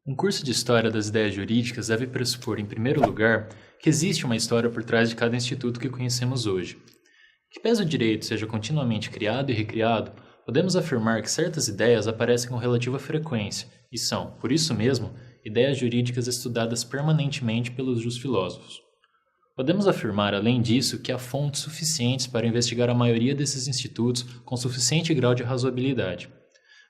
Um curso de História das Ideias Jurídicas deve pressupor, em primeiro lugar, que existe uma história por trás de cada instituto que conhecemos hoje. Que pese o direito seja continuamente criado e recriado, podemos afirmar que certas ideias aparecem com relativa frequência e são, por isso mesmo, ideias jurídicas estudadas permanentemente pelos filósofos. Podemos afirmar, além disso, que há fontes suficientes para investigar a maioria desses institutos com suficiente grau de razoabilidade.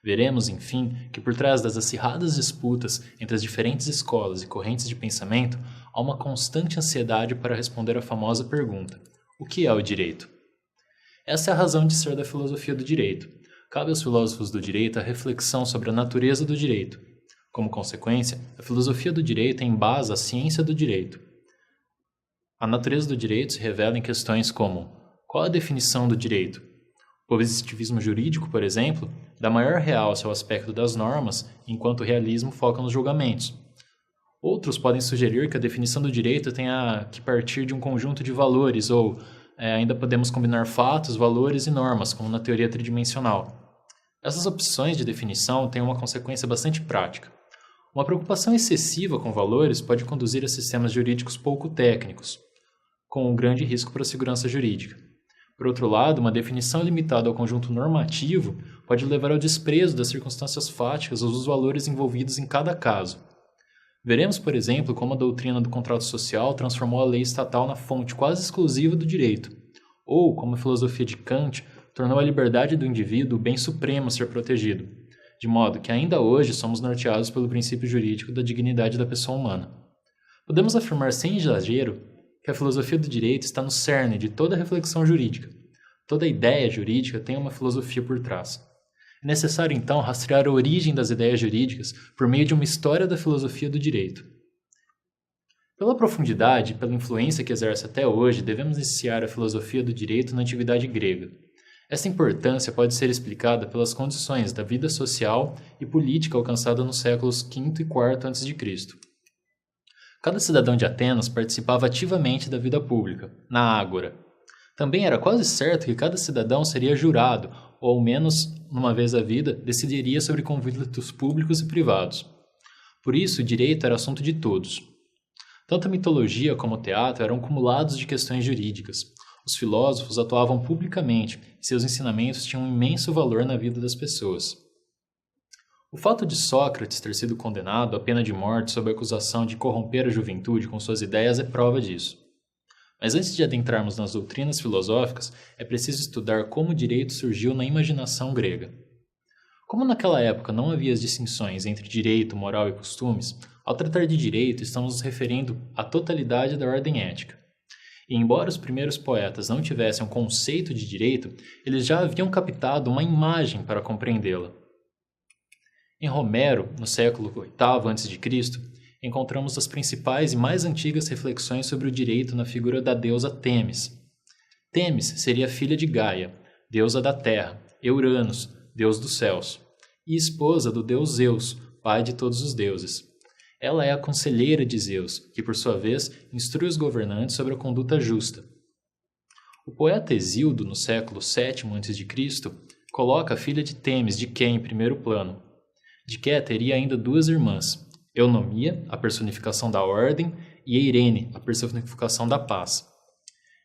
Veremos, enfim, que por trás das acirradas disputas entre as diferentes escolas e correntes de pensamento, há uma constante ansiedade para responder à famosa pergunta: o que é o direito? Essa é a razão de ser da filosofia do direito. Cabe aos filósofos do direito a reflexão sobre a natureza do direito. Como consequência, a filosofia do direito embasa a ciência do direito. A natureza do direito se revela em questões como: qual a definição do direito? O positivismo jurídico, por exemplo, dá maior realce ao aspecto das normas, enquanto o realismo foca nos julgamentos. Outros podem sugerir que a definição do direito tenha que partir de um conjunto de valores, ou ainda podemos combinar fatos, valores e normas, como na teoria tridimensional. Essas opções de definição têm uma consequência bastante prática. Uma preocupação excessiva com valores pode conduzir a sistemas jurídicos pouco técnicos, com um grande risco para a segurança jurídica. Por outro lado, uma definição limitada ao conjunto normativo pode levar ao desprezo das circunstâncias fáticas ou dos valores envolvidos em cada caso. Veremos, por exemplo, como a doutrina do contrato social transformou a lei estatal na fonte quase exclusiva do direito, ou como a filosofia de Kant tornou a liberdade do indivíduo o bem supremo a ser protegido, de modo que ainda hoje somos norteados pelo princípio jurídico da dignidade da pessoa humana. Podemos afirmar sem exagero que a filosofia do direito está no cerne de toda reflexão jurídica. Toda ideia jurídica tem uma filosofia por trás. É necessário, então, rastrear a origem das ideias jurídicas por meio de uma história da filosofia do direito. Pela profundidade e pela influência que exerce até hoje, devemos iniciar a filosofia do direito na antiguidade grega. Essa importância pode ser explicada pelas condições da vida social e política alcançada nos séculos V e IV a.C. Cada cidadão de Atenas participava ativamente da vida pública, na ágora. Também era quase certo que cada cidadão seria jurado, ou ao menos, numa vez a vida, decidiria sobre conflitos públicos e privados. Por isso, o direito era assunto de todos. Tanto a mitologia como o teatro eram cumulados de questões jurídicas. Os filósofos atuavam publicamente e seus ensinamentos tinham um imenso valor na vida das pessoas. O fato de Sócrates ter sido condenado à pena de morte sob a acusação de corromper a juventude com suas ideias é prova disso. Mas antes de adentrarmos nas doutrinas filosóficas, é preciso estudar como o direito surgiu na imaginação grega. Como naquela época não havia as distinções entre direito, moral e costumes, ao tratar de direito estamos nos referindo à totalidade da ordem ética. E embora os primeiros poetas não tivessem um conceito de direito, eles já haviam captado uma imagem para compreendê-la. Em Homero, no século VIII a.C., encontramos as principais e mais antigas reflexões sobre o direito na figura da deusa Temis. Temis seria filha de Gaia, deusa da terra, e Uranus, deus dos céus, e esposa do deus Zeus, pai de todos os deuses. Ela é a conselheira de Zeus, que por sua vez instrui os governantes sobre a conduta justa. O poeta Hesíodo, no século VII a.C., coloca a filha de Temis, Diké, em primeiro plano. Diké teria ainda duas irmãs, Eunomia, a personificação da ordem, e Eirene, a personificação da paz.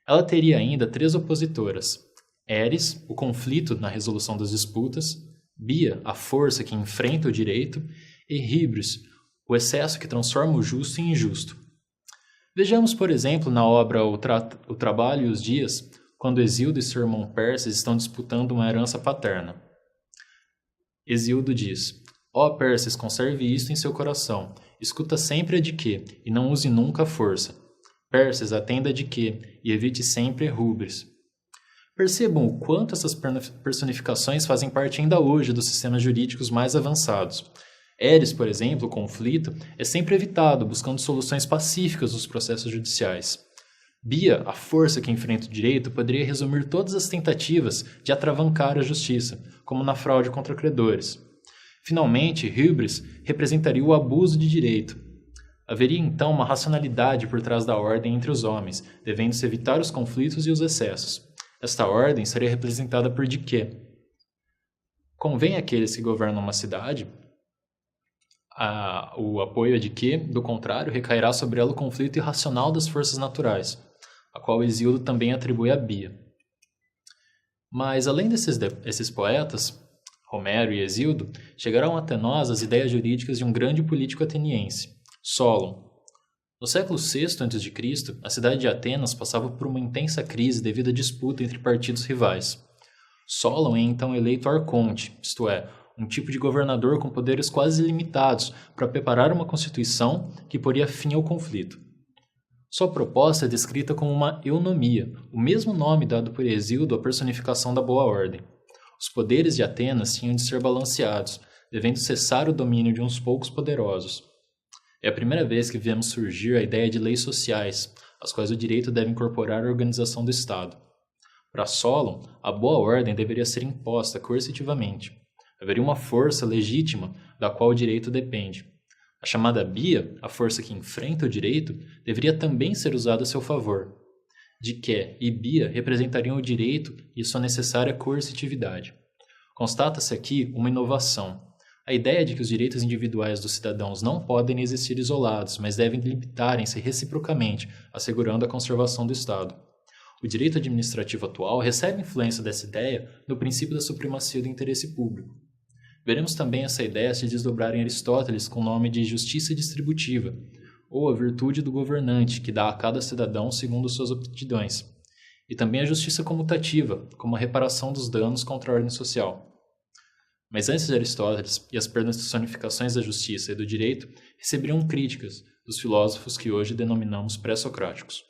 Ela teria ainda três opositoras: Eris, o conflito na resolução das disputas; Bia, a força que enfrenta o direito; e Hybris, o excesso que transforma o justo em injusto. Vejamos, por exemplo, na obra O Trabalho e os Dias, quando Hesíodo e seu irmão Perses estão disputando uma herança paterna. Hesíodo diz: Ó Perses, conserve isto em seu coração, escuta sempre a Diké, e não use nunca a força. Perses, atenda a Diké, e evite sempre Hybris. Percebam o quanto essas personificações fazem parte ainda hoje dos sistemas jurídicos mais avançados. Eris, por exemplo, o conflito, é sempre evitado, buscando soluções pacíficas nos processos judiciais. Bia, a força que enfrenta o direito, poderia resumir todas as tentativas de atravancar a justiça, como na fraude contra credores. Finalmente, Hybris representaria o abuso de direito. Haveria então uma racionalidade por trás da ordem entre os homens, devendo-se evitar os conflitos e os excessos. Esta ordem seria representada por Diké. Convém àqueles que governam uma cidade O apoio é de que, do contrário, recairá sobre ela o conflito irracional das forças naturais, a qual Hesíodo também atribui a Bia. Mas, além esses poetas, Homero e Hesíodo, chegaram até nós as ideias jurídicas de um grande político ateniense, Solon. No século VI a.C., a cidade de Atenas passava por uma intensa crise devido à disputa entre partidos rivais. Solon é então eleito arconte, isto é, um tipo de governador com poderes quase ilimitados para preparar uma constituição que poria fim ao conflito. Sua proposta é descrita como uma eunomia, o mesmo nome dado por Hesíodo à personificação da boa ordem. Os poderes de Atenas tinham de ser balanceados, devendo cessar o domínio de uns poucos poderosos. É a primeira vez que vemos surgir a ideia de leis sociais, as quais o direito deve incorporar à organização do Estado. Para Solon, a boa ordem deveria ser imposta coercitivamente. Haveria uma força legítima da qual o direito depende. A chamada Bia, a força que enfrenta o direito, deveria também ser usada a seu favor. Diké e Bia representariam o direito e sua necessária coercitividade. Constata-se aqui uma inovação. A ideia de que os direitos individuais dos cidadãos não podem existir isolados, mas devem limitarem-se reciprocamente, assegurando a conservação do Estado. O direito administrativo atual recebe influência dessa ideia no princípio da supremacia do interesse público. Veremos também essa ideia se desdobrar em Aristóteles com o nome de justiça distributiva, ou a virtude do governante, que dá a cada cidadão segundo suas aptidões, e também a justiça comutativa, como a reparação dos danos contra a ordem social. Mas antes de Aristóteles e as personificações da justiça e do direito receberiam críticas dos filósofos que hoje denominamos pré-socráticos.